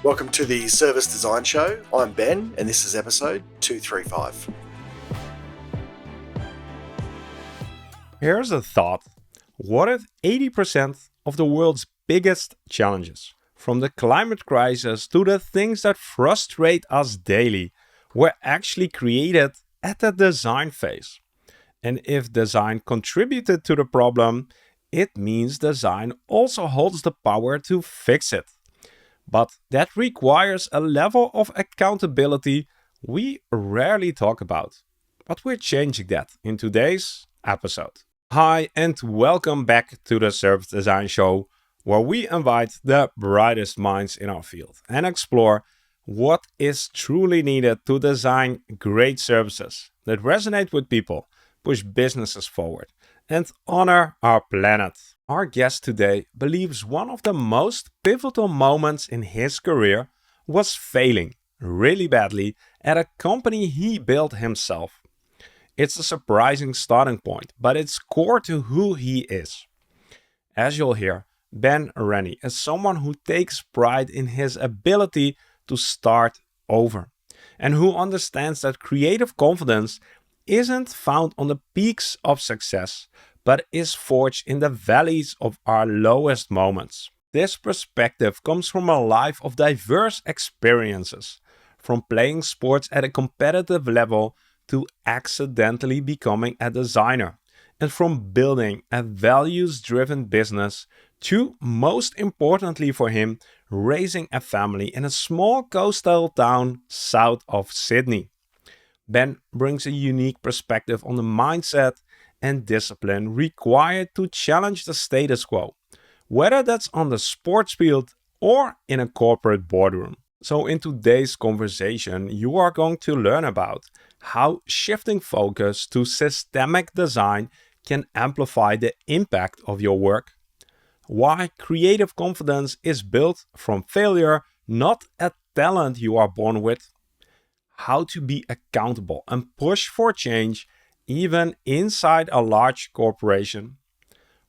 Welcome to the Service Design Show. I'm Ben, and this is episode 235. Here's a thought. What if 80% of the world's biggest challenges, from the climate crisis to the things that frustrate us daily, were actually created at the design phase? And if design contributed to the problem, it means design also holds the power to fix it. But that requires a level of accountability we rarely talk about. But we're changing that in today's episode. Hi, and welcome back to the Service Design Show, where we invite the brightest minds in our field and explore what is truly needed to design great services that resonate with people, push businesses forward, and honor our planet. Our guest today believes one of the most pivotal moments in his career was failing really badly at a company he built himself. It's a surprising starting point, but it's core to who he is. As you'll hear, Rennie is someone who takes pride in his ability to start over and who understands that creative confidence isn't found on the peaks of success, but is forged in the valleys of our lowest moments. This perspective comes from a life of diverse experiences, from playing sports at a competitive level to accidentally becoming a designer, and from building a values-driven business to, most importantly for him, raising a family in a small coastal town south of Sydney. Ben brings a unique perspective on the mindset and discipline required to challenge the status quo, whether that's on the sports field or in a corporate boardroom. So in today's conversation, you are going to learn about how shifting focus to systemic design can amplify the impact of your work, why creative confidence is built from failure, not a talent you are born with, how to be accountable and push for change even inside a large corporation,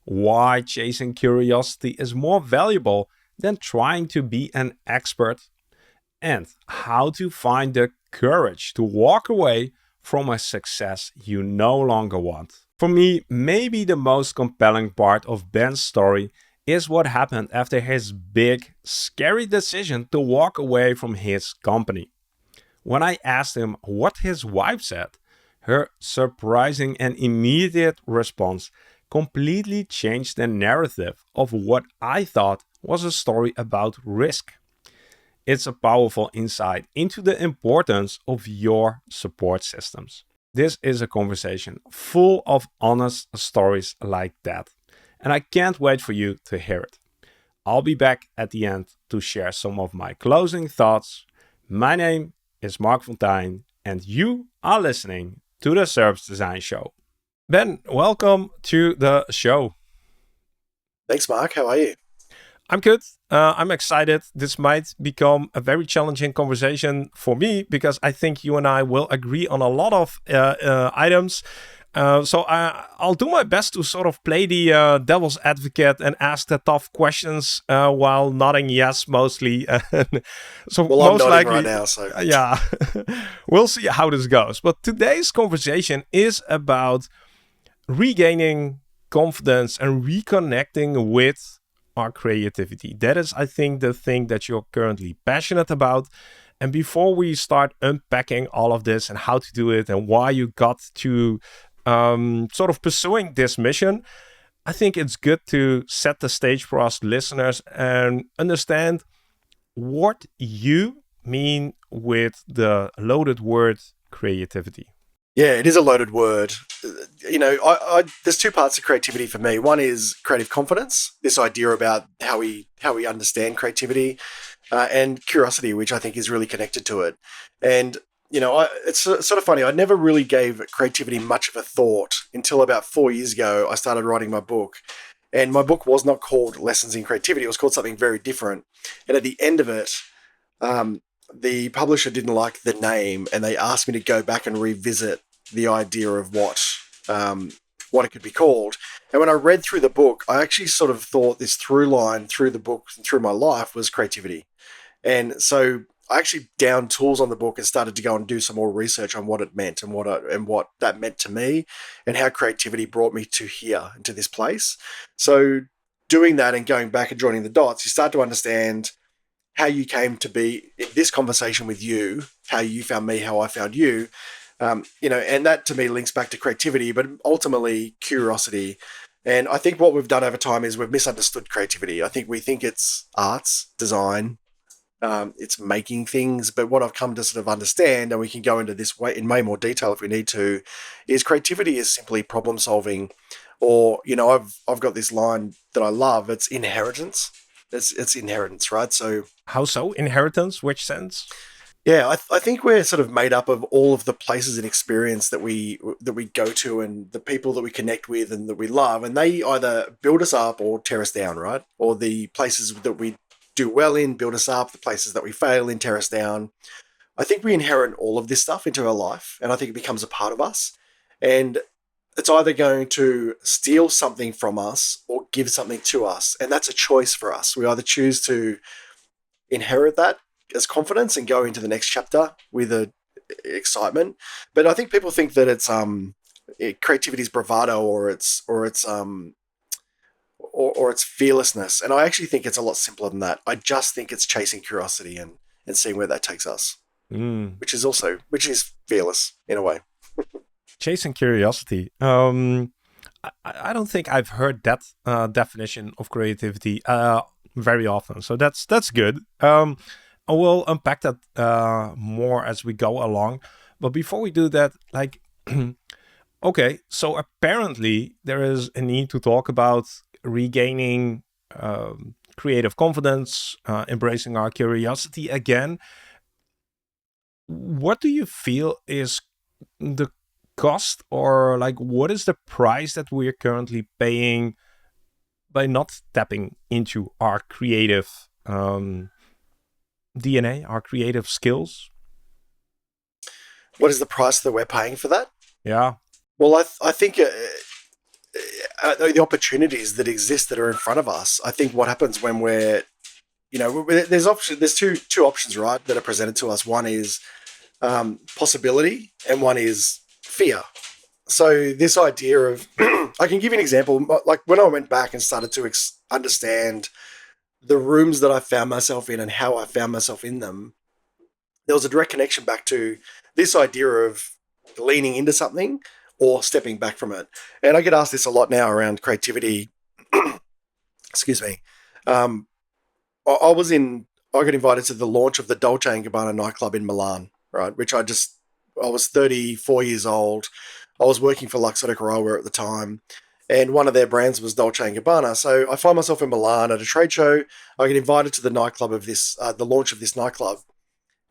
why chasing curiosity is more valuable than trying to be an expert, and how to find the courage to walk away from a success you no longer want. For me, maybe the most compelling part of Ben's story is what happened after his big, scary decision to walk away from his company. When I asked him what his wife said, her surprising and immediate response completely changed the narrative of what I thought was a story about risk. It's a powerful insight into the importance of your support systems. This is a conversation full of honest stories like that, and I can't wait for you to hear it. I'll be back at the end to share some of my closing thoughts. My name is Mark Fontijn, and you are listening to the Service Design Show. Ben, welcome to the show. Thanks, Mark. How are you? I'm good. I'm excited. This might become a very challenging conversation for me because I think you and I will agree on a lot of items. So I'll do my best to sort of play the devil's advocate and ask the tough questions while nodding yes mostly. So well, most I'm nodding likely, right now, so yeah, we'll see how this goes. But today's conversation is about regaining confidence and reconnecting with our creativity. That is, I think, the thing that you're currently passionate about. And before we start unpacking all of this and how to do it and why you got to sort of pursuing this mission, I think it's good to set the stage for us listeners and understand what you mean with the loaded word creativity. yeah, it is a loaded word. You know, there's two parts of creativity for me. One is creative confidence, this idea about how we understand creativity, and curiosity, which I think is really connected to it. And you know, it's sort of funny. I never really gave creativity much of a thought until about 4 years ago. I started writing my book, and my book was not called Lessons in Creativity. It was called something very different. And at the end of it, the publisher didn't like the name, and they asked me to go back and revisit the idea of what it could be called. And when I read through the book, I actually sort of thought this through line through the book and through my life was creativity. And so I actually downed tools on the book and started to go and do some more research on what it meant and what that meant to me, and how creativity brought me to here, into this place. So doing that and going back and joining the dots, you start to understand how you came to be in this conversation with you, how you found me, how I found you. And that to me links back to creativity, but ultimately curiosity. And I think what we've done over time is we've misunderstood creativity. I think we think it's arts, design, it's making things. But what I've come to sort of understand, and we can go into this way in way more detail if we need to, is creativity is simply problem solving. Or, I've got this line that I love. It's inheritance. It's inheritance, right? So How so? Inheritance? Which sense? yeah, I think we're sort of made up of all of the places and experience that we go to, and the people that we connect with and that we love, and they either build us up or tear us down, right? Or the places that we do well in build us up, the places that we fail in tear us down. I think we inherit all of this stuff into our life, and I think it becomes a part of us. And it's either going to steal something from us or give something to us, and that's a choice for us. We either choose to inherit that as confidence and go into the next chapter with a excitement. But I think people think that it's creativity is bravado, or it's fearlessness, and I actually think it's a lot simpler than that. I just think it's chasing curiosity and seeing where that takes us, which is fearless in a way. Chasing curiosity. I don't think I've heard that definition of creativity very often. So that's good. I will unpack that more as we go along. But before we do that, okay, so apparently there is a need to talk about regaining creative confidence, embracing our curiosity again. What do you feel is the cost, or what is the price that we're currently paying by not tapping into our creative DNA, our creative skills? What is the price that we're paying for that? Yeah. Well, I think the opportunities that exist that are in front of us. I think what happens when there's two options, right, that are presented to us. One is possibility, and one is fear. So this idea of, I can give you an example. Like when I went back and started to understand the rooms that I found myself in and how I found myself in them, there was a direct connection back to this idea of leaning into something or stepping back from it. And I get asked this a lot now around creativity. Excuse me. I got invited to the launch of the Dolce & Gabbana nightclub in Milan, right? Which I was 34 years old. I was working for Luxottica Eyewear at the time, and one of their brands was Dolce & Gabbana. So I find myself in Milan at a trade show. I get invited to the nightclub of the launch of this nightclub.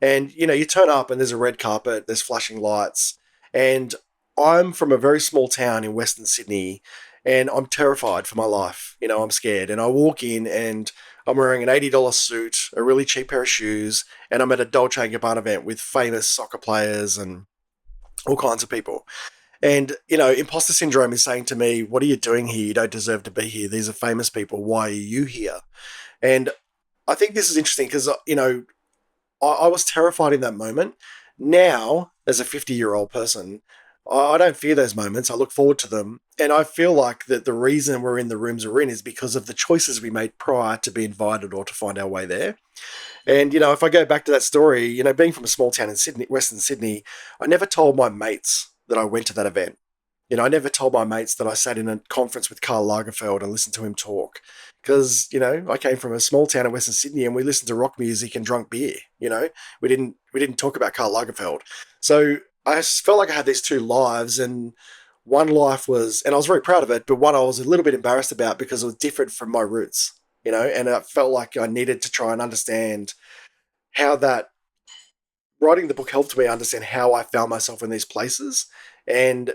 And, you turn up and there's a red carpet, there's flashing lights. And I'm from a very small town in Western Sydney, and I'm terrified for my life. I'm scared. And I walk in and I'm wearing an $80 suit, a really cheap pair of shoes, and I'm at a Dolce & Gabbana event with famous soccer players and all kinds of people. And, imposter syndrome is saying to me, what are you doing here? You don't deserve to be here. These are famous people. Why are you here? And I think this is interesting because, I was terrified in that moment. Now, as a 50-year-old person, I don't fear those moments. I look forward to them. And I feel like that the reason we're in the rooms we're in is because of the choices we made prior to be invited or to find our way there. And, if I go back to that story, being from a small town in Sydney, Western Sydney, I never told my mates that I went to that event. I never told my mates that I sat in a conference with Karl Lagerfeld and listened to him talk. Because, I came from a small town in Western Sydney and we listened to rock music and drunk beer. We didn't talk about Karl Lagerfeld. So I just felt like I had these two lives, and one life was, and I was very proud of it, but one I was a little bit embarrassed about because it was different from my roots, and I felt like I needed to try and understand how that writing the book helped me understand how I found myself in these places. And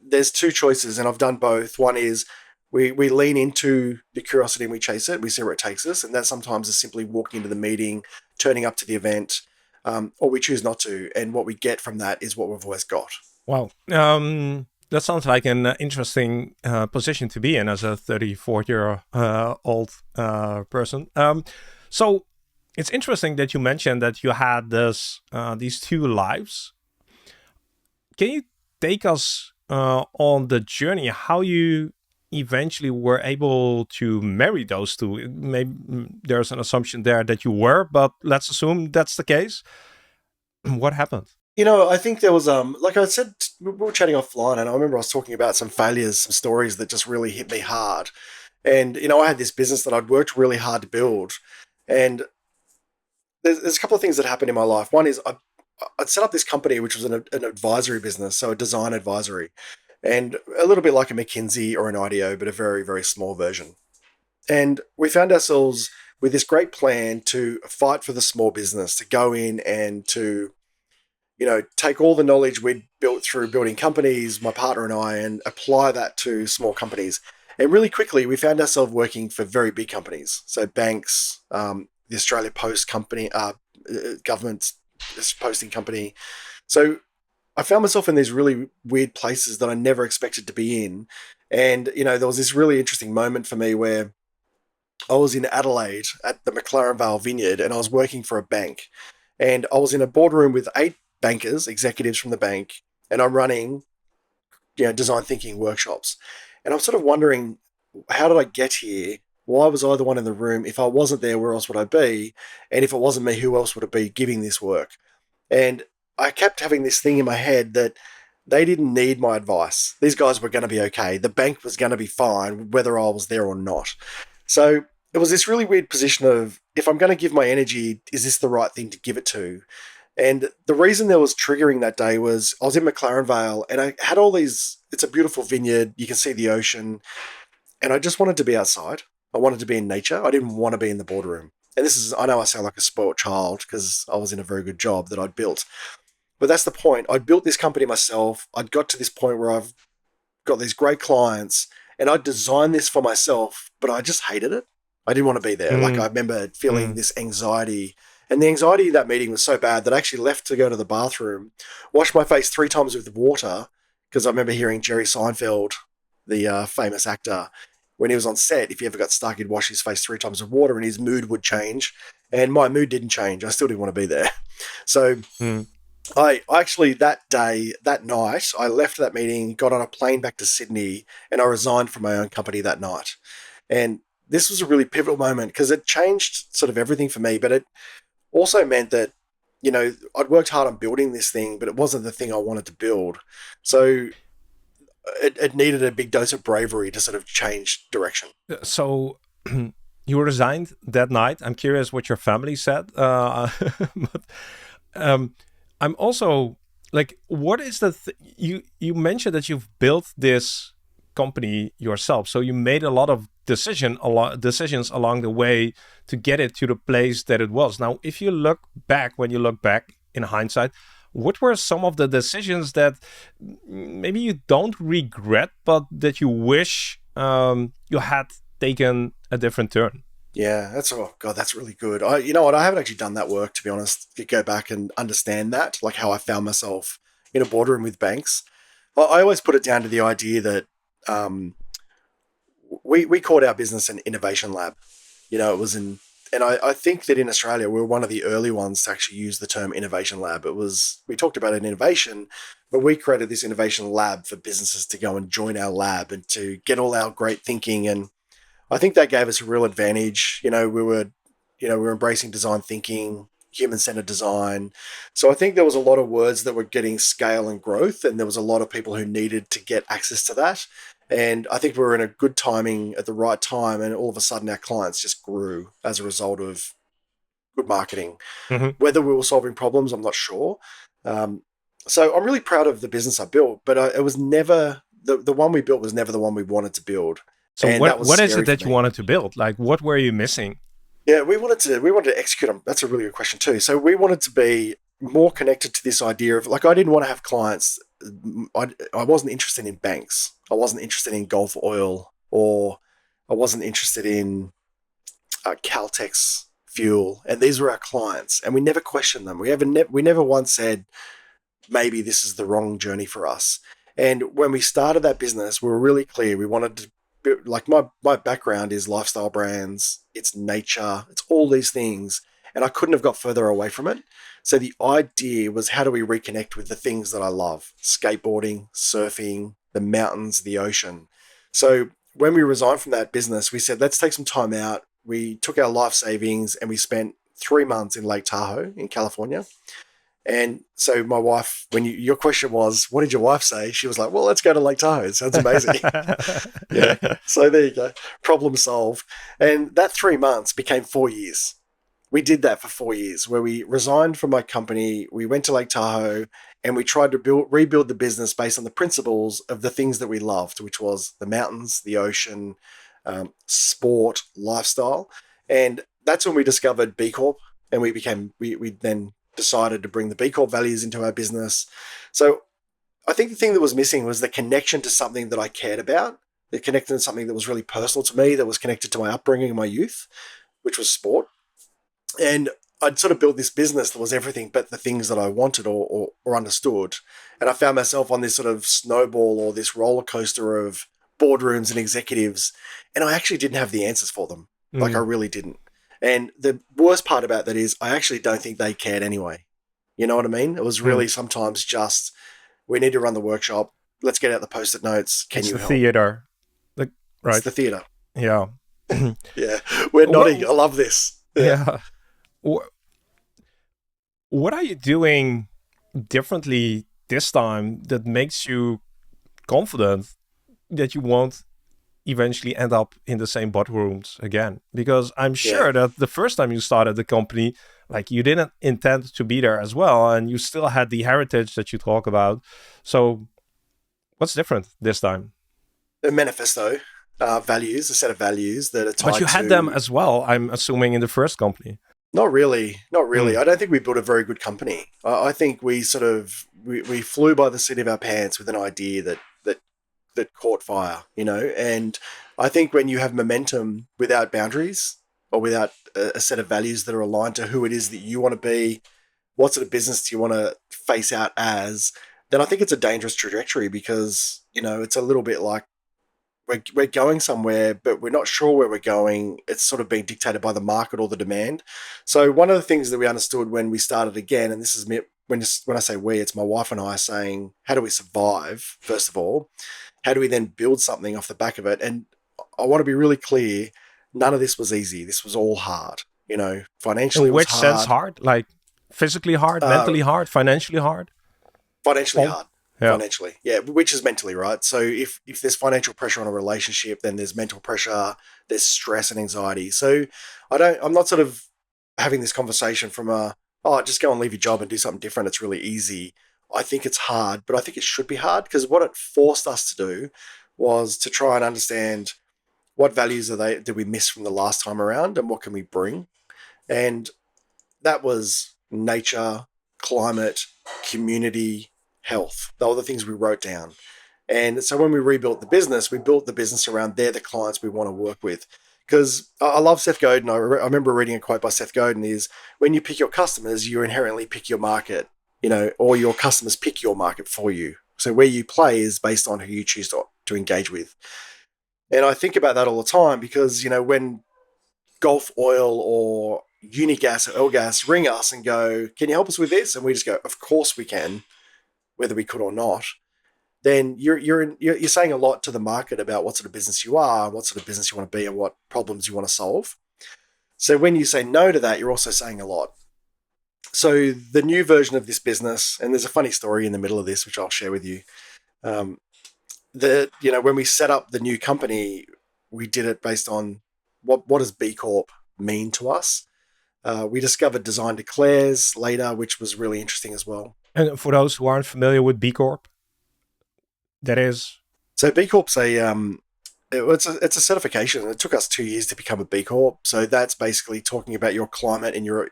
there's two choices, and I've done both. One is we lean into the curiosity and we chase it. We see where it takes us. And that sometimes is simply walking into the meeting, turning up to the event, or we choose not to. And what we get from that is what we've always got. Wow. That sounds like an interesting position to be in as a 34-year-old person. So it's interesting that you mentioned that you had these two lives. Can you take us on the journey how you eventually were able to marry those two? Maybe there's an assumption there that you were, but let's assume that's the case. What happened? I think there was like I said, we were chatting offline, and I remember I was talking about some failures, some stories that just really hit me hard. And I had this business that I'd worked really hard to build, and there's a couple of things that happened in my life. One is I'd set up this company, which was an advisory business, so a design advisory, and a little bit like a McKinsey or an IDEO, but a very, very small version. And we found ourselves with this great plan to fight for the small business, to go in and to, take all the knowledge we'd built through building companies, my partner and I, and apply that to small companies. And really quickly, we found ourselves working for very big companies. So banks, the Australia Post company, government posting company. So I found myself in these really weird places that I never expected to be in. And, there was this really interesting moment for me where I was in Adelaide at the McLaren Vale Vineyard, and I was working for a bank. And I was in a boardroom with 8 bankers, executives from the bank, and I'm running, design thinking workshops. And I'm sort of wondering, how did I get here? Why was I the one in the room? If I wasn't there, where else would I be? And if it wasn't me, who else would it be giving this work? And I kept having this thing in my head that they didn't need my advice. These guys were going to be okay. The bank was going to be fine, whether I was there or not. So it was this really weird position of, if I'm going to give my energy, is this the right thing to give it to? And the reason there was triggering that day was I was in McLaren Vale, and I had all these, it's a beautiful vineyard. You can see the ocean. And I just wanted to be outside. I wanted to be in nature. I didn't want to be in the boardroom. And I know I sound like a spoiled child because I was in a very good job that I'd built. But that's the point. I'd built this company myself. I'd got to this point where I've got these great clients, and I designed this for myself, but I just hated it. I didn't want to be there. Like, I remember feeling this anxiety, and the anxiety of that meeting was so bad that I actually left to go to the bathroom, washed my face 3 times with water, because I remember hearing Jerry Seinfeld, the famous actor, when he was on set, if he ever got stuck, he'd wash his face 3 times with water and his mood would change. And my mood didn't change. I still didn't want to be there. So I actually, that night, I left that meeting, got on a plane back to Sydney, and I resigned from my own company that night. And this was a really pivotal moment because it changed sort of everything for me, but it also meant that, I'd worked hard on building this thing, but it wasn't the thing I wanted to build. So it needed a big dose of bravery to sort of change direction. So you resigned that night. I'm curious what your family said. But I'm also like, what is you mentioned that you've built this company yourself. So you made a lot of decisions along the way to get it to the place that it was. Now, if you look back, when you look back in hindsight, what were some of the decisions that maybe you don't regret, but that you wish you had taken a different turn? Yeah, that's really good. You know what? I haven't actually done that work, to be honest, to go back and understand that, like how I found myself in a boardroom with banks. I always put it down to the idea that we called our business an innovation lab. It was and I think that in Australia, we were one of the early ones to actually use the term innovation lab. We talked about an innovation, but we created this innovation lab for businesses to go and join our lab and to get all our great thinking. And I think that gave us a real advantage. We were embracing design thinking, human-centered design. So I think there was a lot of words that were getting scale and growth, and there was a lot of people who needed to get access to that. And I think we were in a good timing at the right time, and all of a sudden our clients just grew as a result of good marketing. Mm-hmm. Whether we were solving problems, I'm not sure. So I'm really proud of the business I built, but it was never, the one we built was never the one we wanted to build. So and what is it that you wanted to build? Like, what were you missing? Yeah, we wanted to execute on. That's a really good question too. So we wanted to be more connected to this idea of, like, I didn't want to have clients. I wasn't interested in banks. I wasn't interested in Gulf Oil, or I wasn't interested in Caltex Fuel. And these were our clients, and we never questioned them. We never once said, maybe this is the wrong journey for us. And when we started that business, we were really clear. We wanted to, like, my background is lifestyle brands, it's nature, it's all these things. and I couldn't have got further away from it. So the idea was, how do we reconnect with the things that I love? Skateboarding, surfing, the mountains, the ocean. So when we resigned from that business, we said, let's take some time out. We took our life savings and we spent 3 months in Lake Tahoe in California. And so my wife, when your question was, what did your wife say? She was like, well, let's go to Lake Tahoe. It sounds amazing. Yeah. So there you go. Problem solved. And that 3 months became 4 years. We did that for 4 years, where we resigned from my company. We went to Lake Tahoe and we tried to rebuild the business based on the principles of the things that we loved, which was the mountains, the ocean, sport, lifestyle. And that's when we discovered B Corp, and we then decided to bring the B Corp values into our business. So I think the thing that was missing was the connection to something that I cared about, the connection to something that was really personal to me, that was connected to my upbringing and my youth, which was sport. And I'd sort of built this business that was everything but the things that I wanted or understood. And I found myself on this sort of snowball or this roller coaster of boardrooms and executives, and I actually didn't have the answers for them. Like, I really didn't. And the worst part about that is I actually don't think they cared anyway. You know what I mean? It was really sometimes just, we need to run the workshop. Let's get out the Post-it notes. Can you help? It's the theater. Right. It's the theater. Yeah. Yeah. We're nodding. I love this. Yeah. What are you doing differently this time that makes you confident that you won't eventually end up in the same boardrooms again? Because I'm sure that the first time you started the company, like, you didn't intend to be there as well, and you still had the heritage that you talk about. So what's different this time? A manifesto, values, a set of values that are tied to... But you had them as well, I'm assuming, in the first company. Not really. I don't think we built a very good company. I think we sort of, we flew by the seat of our pants with an idea that caught fire, you know. And I think when you have momentum without boundaries, or without a set of values that are aligned to who it is that you want to be, what sort of business do you want to face out as, then I think it's a dangerous trajectory, because, you know, it's a little bit like we're going somewhere, but we're not sure where we're going. It's sort of being dictated by the market or the demand. So one of the things that we understood when we started again, and this is me, when I say we, it's my wife and I saying, how do we survive, first of all? How do we then build something off the back of it? And I want to be really clear, none of this was easy. This was all hard. You know, financially In which was hard. sense hard? Like physically hard, mentally hard, financially hard? Financially hard. Yeah. Financially. Yeah, which is mentally, right? So if there's financial pressure on a relationship, then there's mental pressure, there's stress and anxiety. So I'm not sort of having this conversation from just go and leave your job and do something different. It's really easy. I think it's hard, but I think it should be hard, because what it forced us to do was to try and understand what values did we miss from the last time around, and what can we bring. And that was nature, climate, community, health. They were the things we wrote down. And so when we rebuilt the business, we built the business around they're the clients we want to work with. Because I love Seth Godin. I remember reading a quote by Seth Godin is, when you pick your customers, you inherently pick your market. You know, or your customers pick your market for you. So where you play is based on who you choose to engage with. And I think about that all the time, because, you know, when Gulf Oil or Unigas or Elgas ring us and go, can you help us with this? And we just go, of course we can, whether we could or not. Then you're saying a lot to the market about what sort of business you are, what sort of business you want to be, and what problems you want to solve. So when you say no to that, you're also saying a lot. So the new version of this business, and there's a funny story in the middle of this, which I'll share with you. When we set up the new company, we did it based on what does B Corp mean to us. We discovered Design Declares later, which was really interesting as well. And for those who aren't familiar with B Corp, that is? So B Corp's it's a certification. It took us 2 years to become a B Corp. So that's basically talking about your climate and your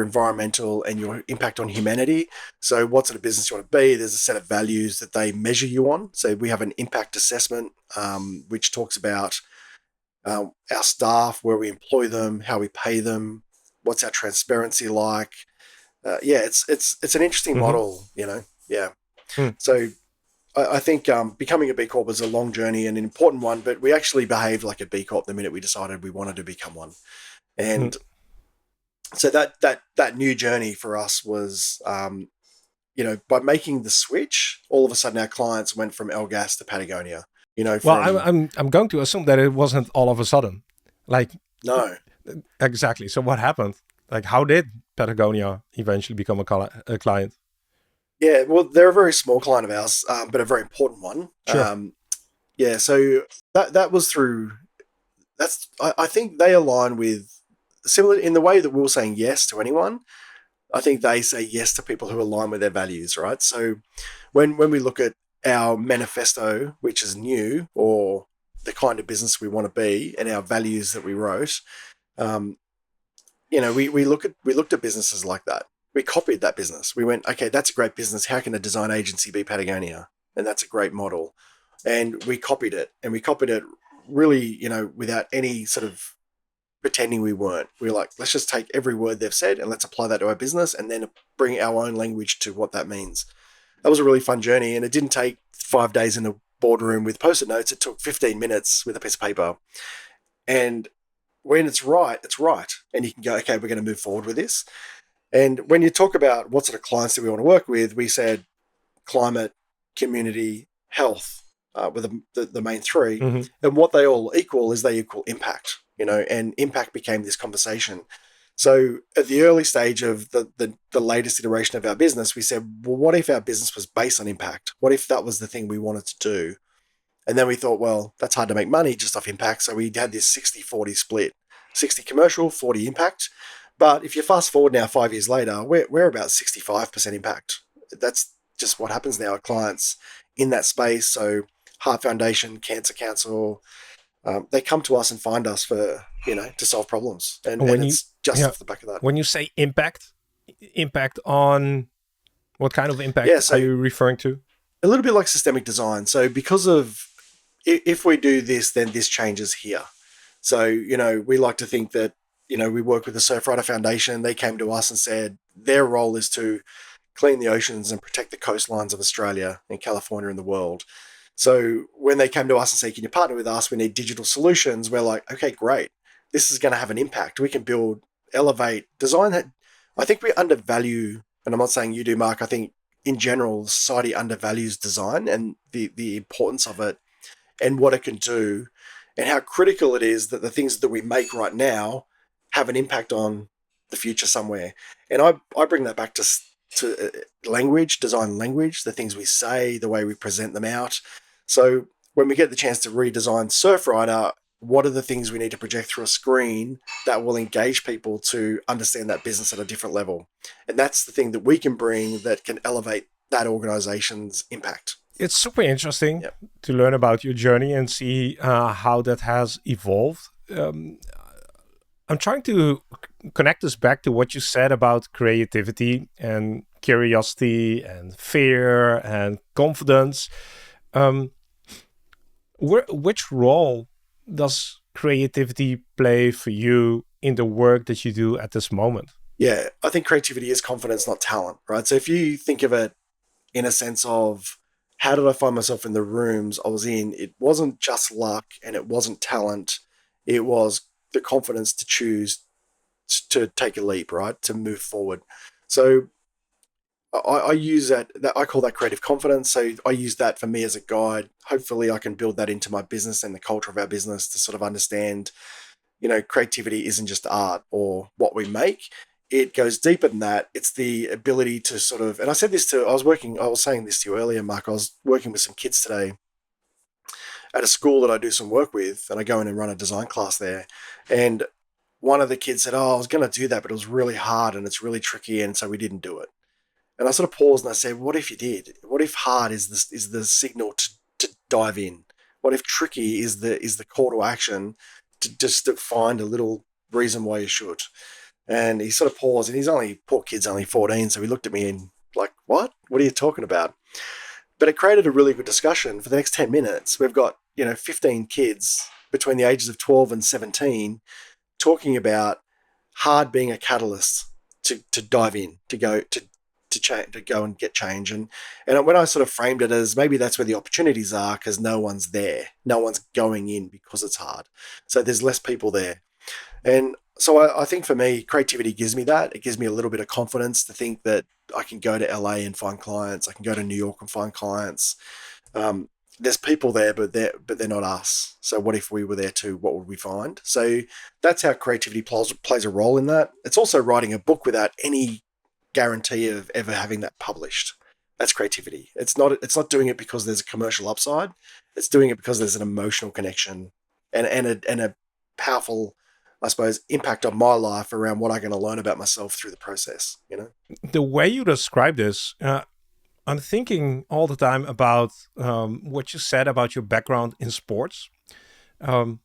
environmental and your impact on humanity. So what sort of business you want to be? There's a set of values that they measure you on. So we have an impact assessment, which talks about our staff, where we employ them, how we pay them, what's our transparency like. It's an interesting model, you know. Yeah. So I think becoming a B Corp was a long journey and an important one, but we actually behaved like a B Corp the minute we decided we wanted to become one. And So that new journey for us was, by making the switch, all of a sudden our clients went from El Gas to Patagonia. Well, From I'm going to assume that it wasn't all of a sudden. Like, no, exactly. So what happened? Like, how did Patagonia eventually become a client? yeah, well, they're a very small client of ours, but a very important one. Sure. Yeah, so that was through. I think they align with similar in the way that we were saying yes to anyone. I think they say yes to people who align with their values, right? So when we look at our manifesto, which is new, or the kind of business we want to be, and our values that we wrote, um, we looked at businesses like that. We copied that business. We went, okay, that's a great business. How can a design agency be Patagonia? And that's a great model. And we copied it, and we copied it really, without any sort of pretending we weren't. We were like, let's just take every word they've said and let's apply that to our business, and then bring our own language to what that means. That was a really fun journey, and it didn't take 5 days in a boardroom with post-it notes. It took 15 minutes with a piece of paper. And when it's right, and you can go, okay, we're going to move forward with this. And when you talk about what sort of clients do we want to work with, we said climate, community, health were the main three. Mm-hmm. And what they all equal is they equal impact, and impact became this conversation. So at the early stage of the latest iteration of our business, we said, well, what if our business was based on impact? What if that was the thing we wanted to do? And then we thought, well, that's hard to make money just off impact. So we had this 60-40 split, 60 commercial, 40 impact. But if you fast forward now 5 years later, we're about 65% impact. That's just what happens now. Our clients in that space, so Heart Foundation, Cancer Council, they come to us and find us for, to solve problems. And it's just off the back of that. When you say impact on what kind of impact So are you referring to? A little bit like systemic design. So because of, if we do this, then this changes here. So, we like to think that, we work with the Surfrider Foundation. They came to us and said their role is to clean the oceans and protect the coastlines of Australia and California and the world. So when they came to us and say, can you partner with us? We need digital solutions. We're like, okay, great. This is going to have an impact. We can elevate, design that. I think we undervalue, and I'm not saying you do, Mark. I think in general, society undervalues design and the importance of it and what it can do and how critical it is that the things that we make right now have an impact on the future somewhere. And I bring that back to language, design language, the things we say, the way we present them out. So when we get the chance to redesign Surfrider, what are the things we need to project through a screen that will engage people to understand that business at a different level? And that's the thing that we can bring that can elevate that organization's impact. It's super interesting to learn about your journey and see how that has evolved. I'm trying to connect this back to what you said about creativity and curiosity and fear and confidence. Which role does creativity play for you in the work that you do at this moment? Yeah, I think creativity is confidence, not talent, right? So if you think of it in a sense of how did I find myself in the rooms I was in, it wasn't just luck and it wasn't talent. It was the confidence to choose to take a leap, right? To move forward. So I use that I call that creative confidence. So I use that for me as a guide. Hopefully I can build that into my business and the culture of our business to sort of understand, creativity isn't just art or what we make. It goes deeper than that. It's the ability to sort of, and I said this I was saying this to you earlier, Mark. I was working with some kids today at a school that I do some work with, and I go in and run a design class there. And one of the kids said, I was going to do that, but it was really hard and it's really tricky. And so we didn't do it. And I sort of paused and I said, what if you did? What if hard is the signal to dive in? What if tricky is the call to action to find a little reason why you should? And he sort of paused, and poor kid's only 14. So he looked at me and like, what are you talking about? But it created a really good discussion for the next 10 minutes. We've got, 15 kids between the ages of 12 and 17 talking about hard being a catalyst to dive in, to go and get change. And when I sort of framed it as maybe that's where the opportunities are, because no one's there. No one's going in because it's hard. So there's less people there. And So I think for me, creativity gives me that. It gives me a little bit of confidence to think that I can go to LA and find clients. I can go to New York and find clients. Um, there's people there, but they're not us. So what if we were there too? What would we find? So that's how creativity plays a role in that. It's also writing a book without any guarantee of ever having that published. That's creativity. It's not doing it because there's a commercial upside. It's doing it because there's an emotional connection and a powerful, I suppose, impact on my life around what I'm going to learn about myself through the process. The way you describe this, I'm thinking all the time about what you said about your background in sports. Um,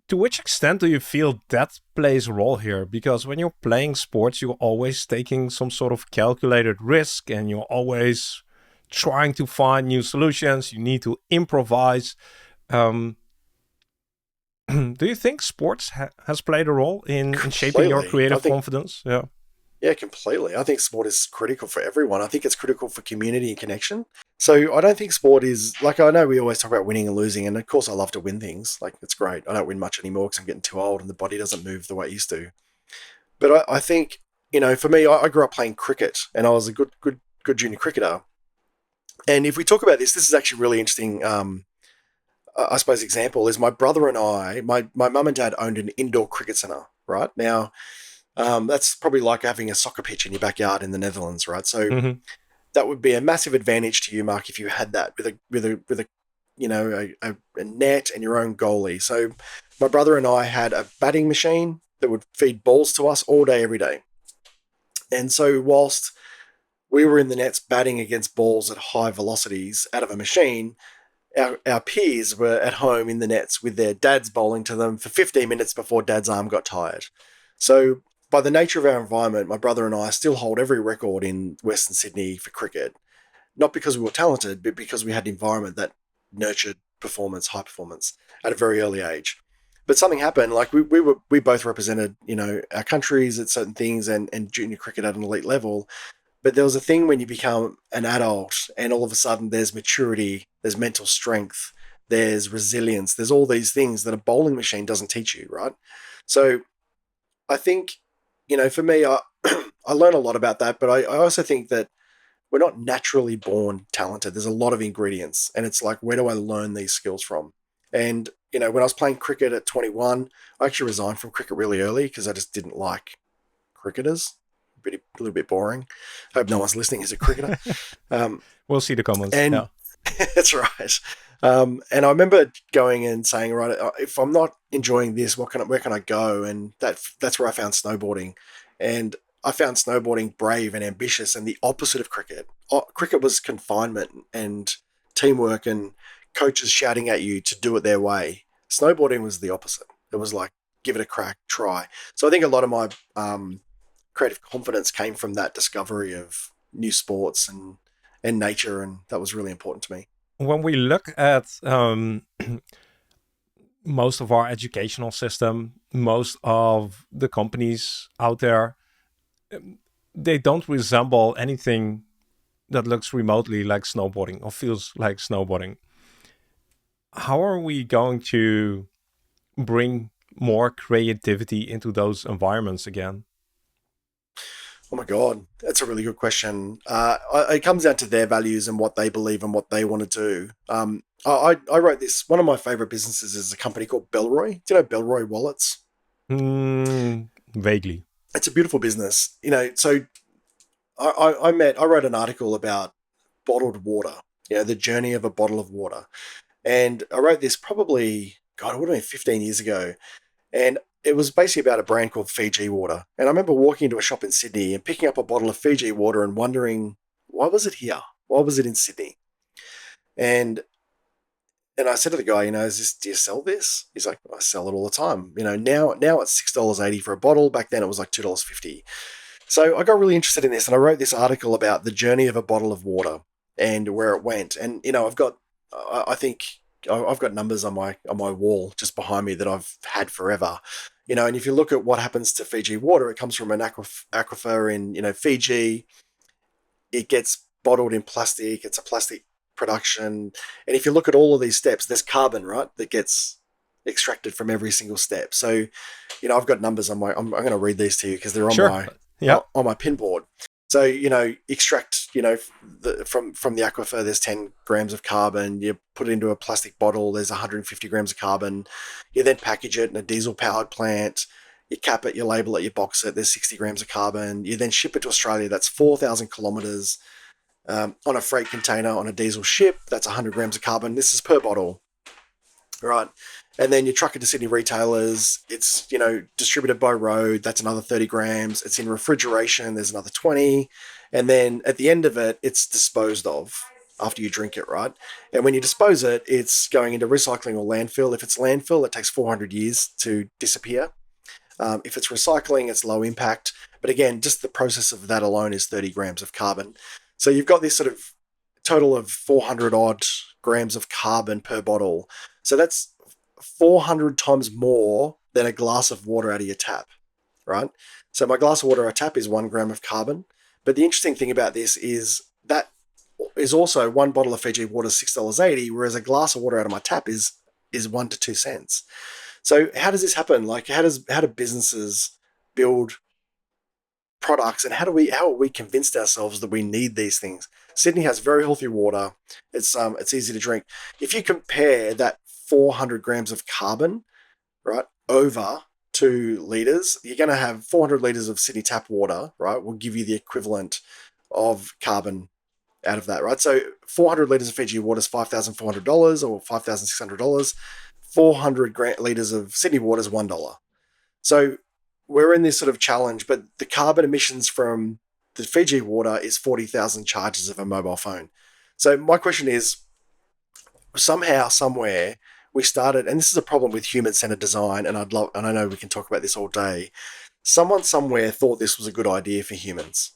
to which extent do you feel that plays a role here? Because when you're playing sports, you're always taking some sort of calculated risk and you're always trying to find new solutions. You need to improvise. Um, do you think sports has played a role in shaping your Completely. I creative think, confidence? Yeah. yeah, completely. I think sport is critical for everyone. I think it's critical for community and connection. So I don't think sport is like, I know we always talk about winning and losing, and of course I love to win things. Like, it's great. I don't win much anymore because I'm getting too old and the body doesn't move the way it used to. But I think, for me, I grew up playing cricket and I was a good junior cricketer. And if we talk about this is actually really interesting. I suppose example is my brother and my mum and dad owned an indoor cricket center. Right now, that's probably like having a soccer pitch in your backyard in the Netherlands, right? So Hmm. that would be a massive advantage to you, Mark, if you had that with a a net and your own goalie. So my brother and I had a batting machine that would feed balls to us all day, every day. And so whilst we were in the nets batting against balls at high velocities out of a machine, our peers were at home in the nets with their dads bowling to them for 15 minutes before dad's arm got tired. So, by the nature of our environment, my brother and I still hold every record in Western Sydney for cricket, not because we were talented, but because we had an environment that nurtured performance, high performance at a very early age. But something happened, like we both represented, our countries at certain things and junior cricket at an elite level. But there was a thing when you become an adult and all of a sudden there's maturity, there's mental strength, there's resilience, there's all these things that a bowling machine doesn't teach you, right? So I think, for me, I learn a lot about that, but I also think that we're not naturally born talented. There's a lot of ingredients, and it's like, where do I learn these skills from? And, when I was playing cricket at 21, I actually resigned from cricket really early because I just didn't like cricketers. A little bit boring. I hope no one's listening as a cricketer. Um, We'll see the comments. and Yeah. that's right. And I remember going and saying, right, if I'm not enjoying this, where can I go? And that's where I found snowboarding. And I found snowboarding brave and ambitious and the opposite of cricket. Cricket was confinement and teamwork and coaches shouting at you to do it their way. Snowboarding was the opposite. It was like, give it a crack, try. So I think a lot of my creative confidence came from that discovery of new sports and nature, and that was really important to me. When we look at most of our educational system, most of the companies out there, they don't resemble anything that looks remotely like snowboarding or feels like snowboarding. How are we going to bring more creativity into those environments again? Oh my God, that's a really good question. It comes down to their values and what they believe and what they want to do. I wrote this. One of my favorite businesses is a company called Bellroy. Do you know Bellroy wallets? Vaguely. It's a beautiful business. So I wrote an article about bottled water. The journey of a bottle of water, and I wrote this probably, God, it would have been 15 years ago. And it was basically about a brand called Fiji Water. And I remember walking into a shop in Sydney and picking up a bottle of Fiji water and wondering, why was it here? Why was it in Sydney? And and I said to the guy, do you sell this? He's like, I sell it all the time. Now it's $6.80 for a bottle. Back then it was like $2.50. So I got really interested in this and I wrote this article about the journey of a bottle of water and where it went. And I think I've got numbers on my wall just behind me that I've had forever. And if you look at what happens to Fiji water, it comes from an aquifer in Fiji. It gets bottled in plastic. It's a plastic production. And if you look at all of these steps, there's carbon, right, that gets extracted from every single step. So, I've got numbers on I'm going to read these to you because they're on Sure. Yeah. on my pinboard. So, extract, from the aquifer, there's 10 grams of carbon. You put it into a plastic bottle, there's 150 grams of carbon. You then package it in a diesel-powered plant. You cap it, you label it, you box it, there's 60 grams of carbon. You then ship it to Australia, that's 4,000 kilometres on a freight container on a diesel ship. That's 100 grams of carbon. This is per bottle, right? And then you truck it to Sydney retailers. It's, distributed by road. That's another 30 grams. It's in refrigeration. There's another 20. And then at the end of it, it's disposed of after you drink it, right? And when you dispose it, it's going into recycling or landfill. If it's landfill, it takes 400 years to disappear. If it's recycling, it's low impact. But again, just the process of that alone is 30 grams of carbon. So you've got this sort of total of 400 odd grams of carbon per bottle. So that's 400 times more than a glass of water out of your tap, right? So my glass of water out of tap is 1 gram of carbon. But the interesting thing about this is that is also one bottle of Fiji water is $6.80, whereas a glass of water out of my tap is 1 to 2 cents. So how does this happen? Like, how do businesses build products, and how are we convinced ourselves that we need these things? Sydney has very healthy water. It's easy to drink. If you compare that 400 grams of carbon, right, over 2 liters, you're going to have 400 liters of Sydney tap water, right, will give you the equivalent of carbon out of that, right? So 400 liters of Fiji water is $5,400 or $5,600. 400 liters of Sydney water is $1. So we're in this sort of challenge, but the carbon emissions from the Fiji water is 40,000 charges of a mobile phone. So my question is, somehow, somewhere, we started, and this is a problem with human-centered design, and I know we can talk about this all day. Someone somewhere thought this was a good idea for humans.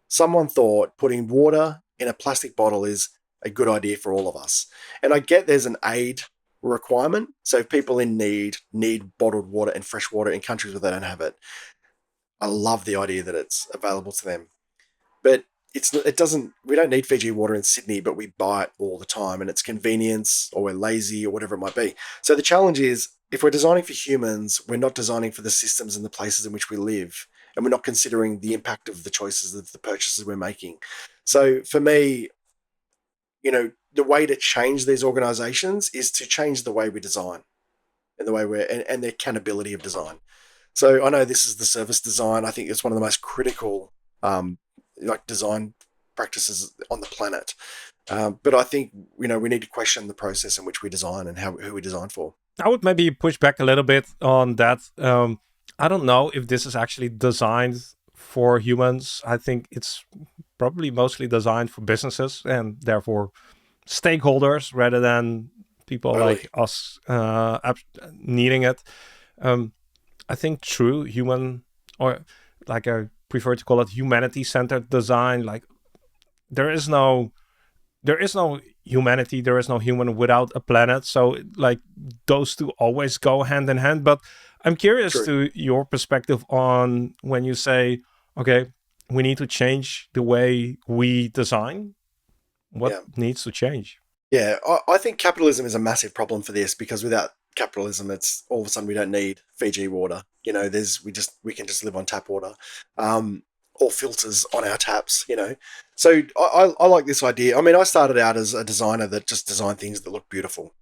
Someone thought putting water in a plastic bottle is a good idea for all of us. And I get there's an aid requirement. So if people in need bottled water and fresh water in countries where they don't have it, I love the idea that it's available to them. But we don't need Fiji water in Sydney, but we buy it all the time, and it's convenience, or we're lazy, or whatever it might be. So the challenge is, if we're designing for humans, we're not designing for the systems and the places in which we live, and we're not considering the impact of the choices of the purchases we're making. So for me, the way to change these organizations is to change the way we design and the way and the accountability of design. So I know this is the service design. I think it's one of the most critical design practices on the planet. But I think, we need to question the process in which we design and who we design for. I would maybe push back a little bit on that. I don't know if this is actually designed for humans. I think it's probably mostly designed for businesses and therefore stakeholders rather than people like us needing it. I think true human, or like I prefer to call it humanity-centered design, like there is no humanity, there is no human without a planet. So like those two always go hand in hand. But I'm curious to your perspective on when you say, okay, we need to change the way we design. What needs to change? Yeah, I think capitalism is a massive problem for this, because without capitalism, it's all of a sudden we don't need Fiji water. We can just live on tap water, or filters on our taps. So I like this idea. I mean, I started out as a designer that just designed things that look beautiful,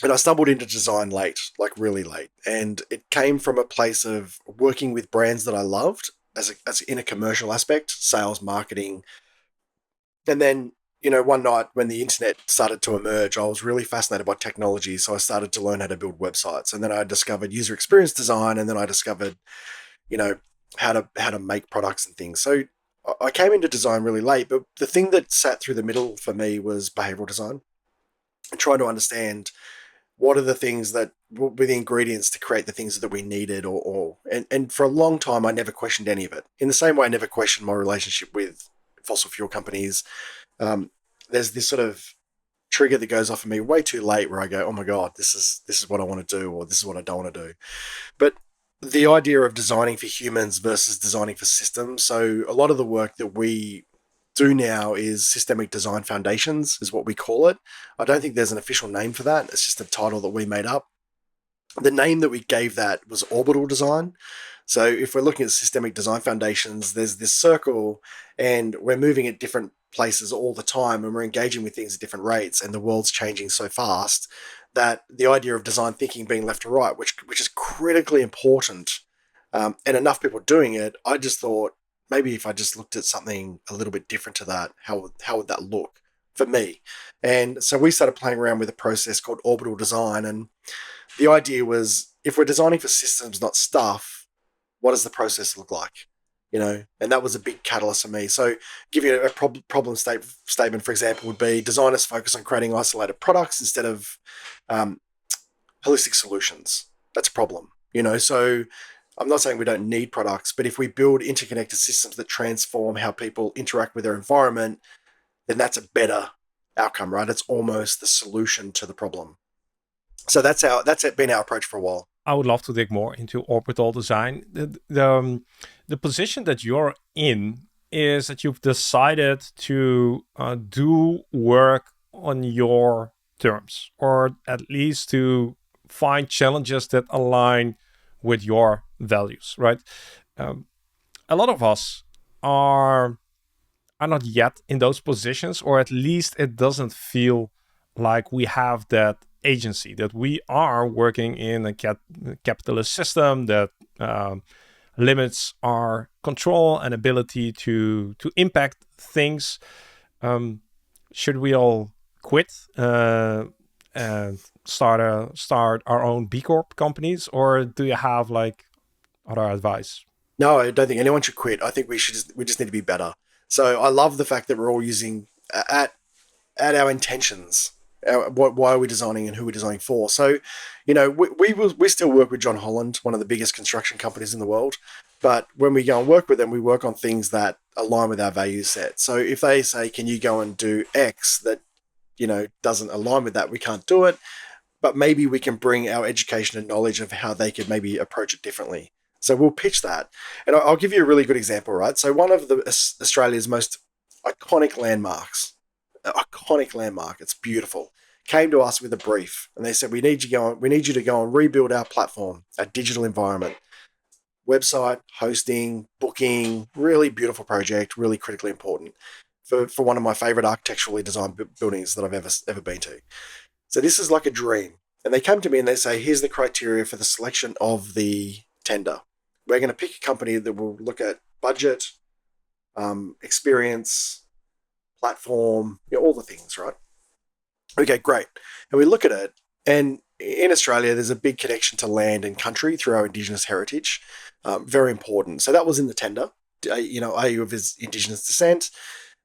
and I stumbled into design late, like really late, and it came from a place of working with brands that I loved as in a commercial aspect, sales, marketing, and then. One night when the internet started to emerge, I was really fascinated by technology. So I started to learn how to build websites, and then I discovered user experience design, and then I discovered, how to make products and things. So I came into design really late, but the thing that sat through the middle for me was behavioral design, and trying to understand what are the things that were the ingredients to create the things that we needed, and for a long time, I never questioned any of it. In the same way, I never questioned my relationship with fossil fuel companies. There's this sort of trigger that goes off of me way too late where I go, oh my God, this is what I want to do, or this is what I don't want to do. But the idea of designing for humans versus designing for systems. So a lot of the work that we do now is systemic design foundations, is what we call it. I don't think there's an official name for that. It's just a title that we made up. The name that we gave that was orbital design. So if we're looking at systemic design foundations, there's this circle and we're moving at different places all the time and we're engaging with things at different rates and the world's changing so fast that the idea of design thinking being left to right, which is critically important, and enough people doing it, I just thought maybe if I just looked at something a little bit different to that, how would that look for me? And so we started playing around with a process called orbital design, and the idea was if we're designing for systems, not stuff, what does the process look like? And that was a big catalyst for me. So, give you a problem statement, for example, would be designers focus on creating isolated products instead of um, holistic solutions. That's a problem. So I'm not saying we don't need products, but if we build interconnected systems that transform how people interact with their environment, then that's a better outcome, right? It's almost the solution to the problem. So that's been our approach for a while. I would love to dig more into orbital design. The position that you're in is that you've decided to do work on your terms, or at least to find challenges that align with your values, right? A lot of us are not yet in those positions, or at least it doesn't feel like we have that agency, that we are working in a capitalist system that limits our control and ability to impact things. Should we all quit and start our own B Corp companies, or do you have like other advice? No, I don't think anyone should quit. I think we just need to be better. So I love the fact that we're all using at our intentions. Why are we designing and who we're designing for? So, we still work with John Holland, one of the biggest construction companies in the world. But when we go and work with them, we work on things that align with our value set. So if they say, "Can you go and do X?" that doesn't align with that, we can't do it. But maybe we can bring our education and knowledge of how they could maybe approach it differently. So we'll pitch that. And I'll give you a really good example, right? So one of Australia's most iconic landmarks, it's beautiful, came to us with a brief. And they said, we need you to go and rebuild our platform, our digital environment, website, hosting, booking, really beautiful project, really critically important for one of my favorite architecturally designed buildings that I've ever been to. So this is like a dream. And they come to me and they say, here's the criteria for the selection of the tender. We're going to pick a company that will look at budget, experience, platform, all the things, right? Okay, great. And we look at it, and in Australia, there's a big connection to land and country through our Indigenous heritage. Very important. So that was in the tender. Are you of Indigenous descent?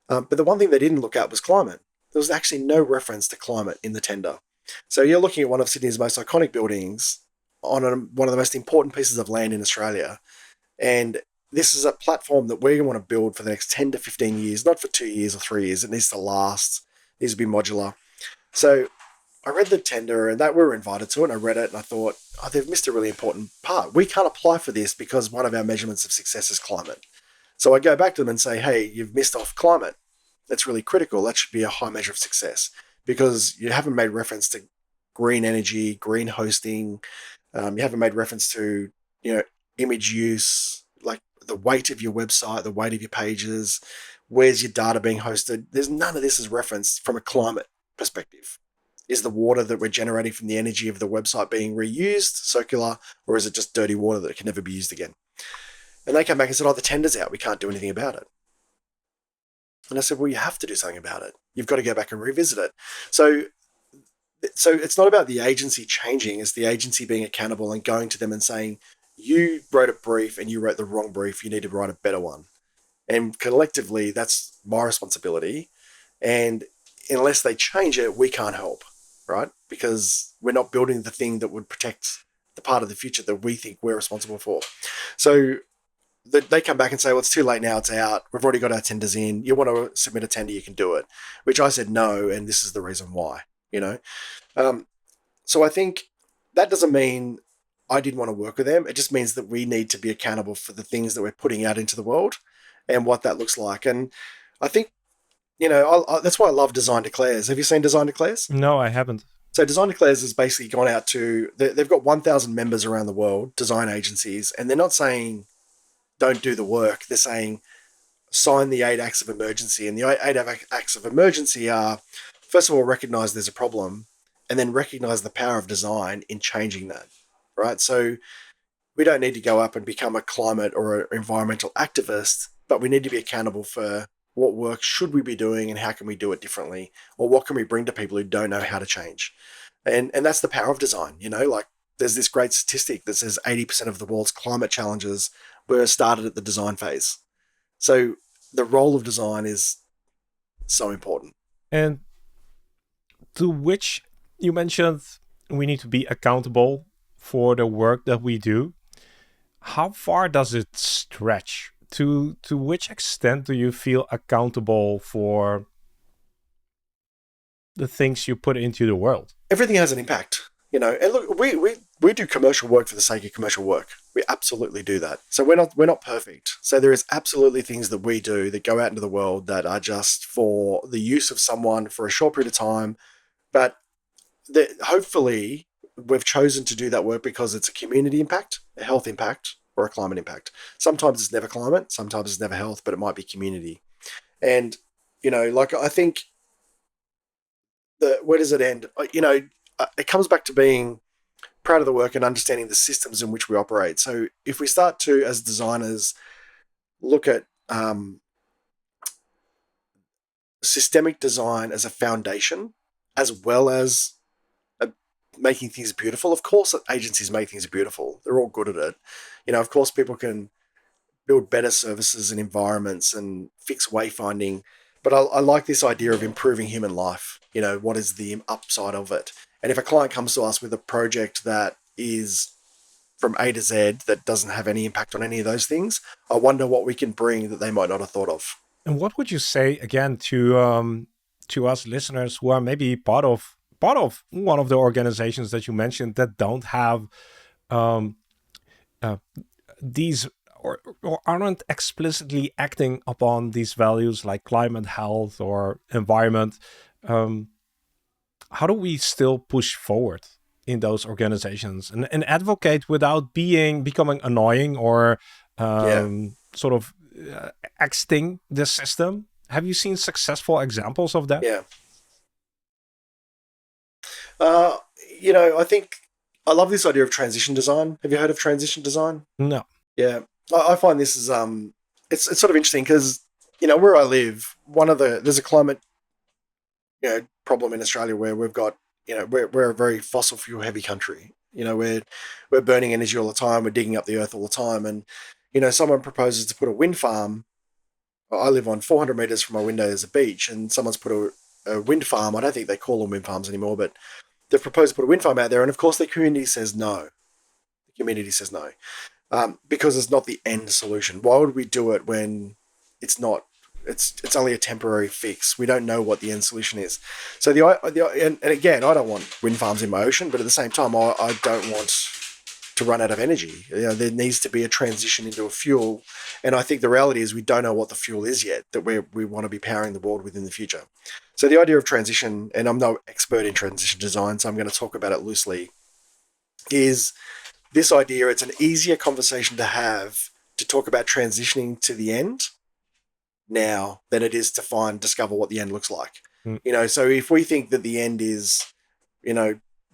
But the one thing they didn't look at was climate. There was actually no reference to climate in the tender. So you're looking at one of Sydney's most iconic buildings on one of the most important pieces of land in Australia. And this is a platform that we want to build for the next 10 to 15 years, not for 2 years or 3 years. It needs to last. It needs to be modular. So I read the tender and that we were invited to it, and I read it and I thought, they've missed a really important part. We can't apply for this because one of our measurements of success is climate. So I go back to them and say, hey, you've missed off climate. That's really critical. That should be a high measure of success because you haven't made reference to green energy, green hosting. You haven't made reference to, image use, like the weight of your website, the weight of your pages, where's your data being hosted. There's none of this is referenced from a climate perspective. Is the water that we're generating from the energy of the website being reused, circular, or is it just dirty water that can never be used again? And they came back and said, the tender's out. We can't do anything about it. And I said, well, you have to do something about it. You've got to go back and revisit it. So it's not about the agency changing. It's the agency being accountable and going to them and saying, you wrote a brief and you wrote the wrong brief. You need to write a better one. And collectively, that's my responsibility. And unless they change it, we can't help, right? Because we're not building the thing that would protect the part of the future that we think we're responsible for. So they come back and say, well, it's too late now. It's out. We've already got our tenders in. You want to submit a tender, you can do it. Which I said no, and this is the reason why, So I think that doesn't mean I didn't want to work with them. It just means that we need to be accountable for the things that we're putting out into the world and what that looks like. And I think, that's why I love Design Declares. Have you seen Design Declares? No, I haven't. So Design Declares has basically gone out to, they've got 1,000 members around the world, design agencies, and they're not saying don't do the work. They're saying sign the 8 acts of emergency. And the 8 acts of emergency are, first of all, recognize there's a problem, and then recognize the power of design in changing that, right? So we don't need to go up and become a climate or an environmental activist, but we need to be accountable for what work should we be doing and how can we do it differently, or what can we bring to people who don't know how to change. And that's the power of design. Like there's this great statistic that says 80% of the world's climate challenges were started at the design phase. So the role of design is so important. And to which you mentioned we need to be accountable for the work that we do. How far does it stretch? To which extent do you feel accountable for the things you put into the world? Everything has an impact, And look, we do commercial work for the sake of commercial work. We absolutely do that. So we're not perfect. So there is absolutely things that we do that go out into the world that are just for the use of someone for a short period of time, but hopefully we've chosen to do that work because it's a community impact, a health impact, or a climate impact. Sometimes it's never climate, sometimes it's never health, but it might be community. And, I think where does it end? It comes back to being proud of the work and understanding the systems in which we operate. So if we start to, as designers, look at systemic design as a foundation, as well as making things beautiful. Of course, agencies make things beautiful. They're all good at it. Of course, people can build better services and environments and fix wayfinding. But I like this idea of improving human life. What is the upside of it? And if a client comes to us with a project that is from A to Z that doesn't have any impact on any of those things, I wonder what we can bring that they might not have thought of. And what would you say again to us listeners who are maybe part of one of the organizations that you mentioned that don't have these or aren't explicitly acting upon these values like climate, health, or environment? How do we still push forward in those organizations and advocate without becoming annoying or sort of exiting the system? Have you seen successful examples of that? Yeah. I think I love this idea of transition design. Have you heard of transition design? No. Yeah. I find this is it's sort of interesting because where I live, there's a climate problem in Australia where we've got we're a very fossil fuel heavy country. We're burning energy all the time. We're digging up the earth all the time, and someone proposes to put a wind farm. I live on 400 meters from my window. There's a beach, and someone's put a wind farm. I don't think they call them wind farms anymore, but they've proposed to put a wind farm out there, and of course the community says no. The community says no. Because it's not the end solution. Why would we do it when it's not? It's only a temporary fix. We don't know what the end solution is. So and again, I don't want wind farms in my ocean, but at the same time, I don't want to run out of energy. There needs to be a transition into a fuel, and I think the reality is we don't know what the fuel is yet that we want to be powering the world with in the future. So the idea of transition, and I'm no expert in transition design, so I'm going to talk about it loosely, is this idea. It's an easier conversation to have to talk about transitioning to the end now than it is to discover what the end looks like. So if we think that the end is,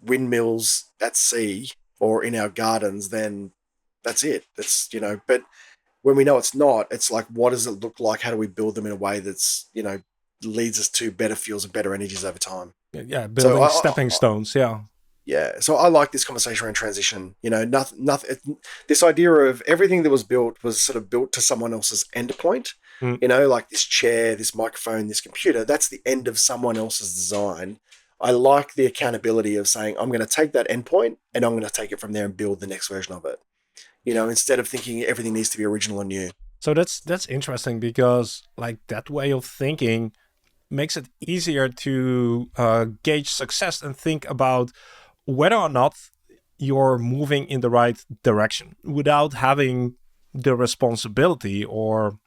windmills at sea or in our gardens, then that's it. That's, but when we know it's not, it's like, what does it look like? How do we build them in a way that's, leads us to better fuels and better energies over time? Yeah, building stepping stones. Yeah. Yeah, so I like this conversation around transition. Nothing. This idea of everything that was built was sort of built to someone else's endpoint. Like this chair, this microphone, this computer. That's the end of someone else's design. I like the accountability of saying I'm going to take that endpoint and I'm going to take it from there and build the next version of it. Instead of thinking everything needs to be original and new. So that's interesting because like that way of thinking makes it easier to gauge success and think about whether or not you're moving in the right direction without having the responsibility or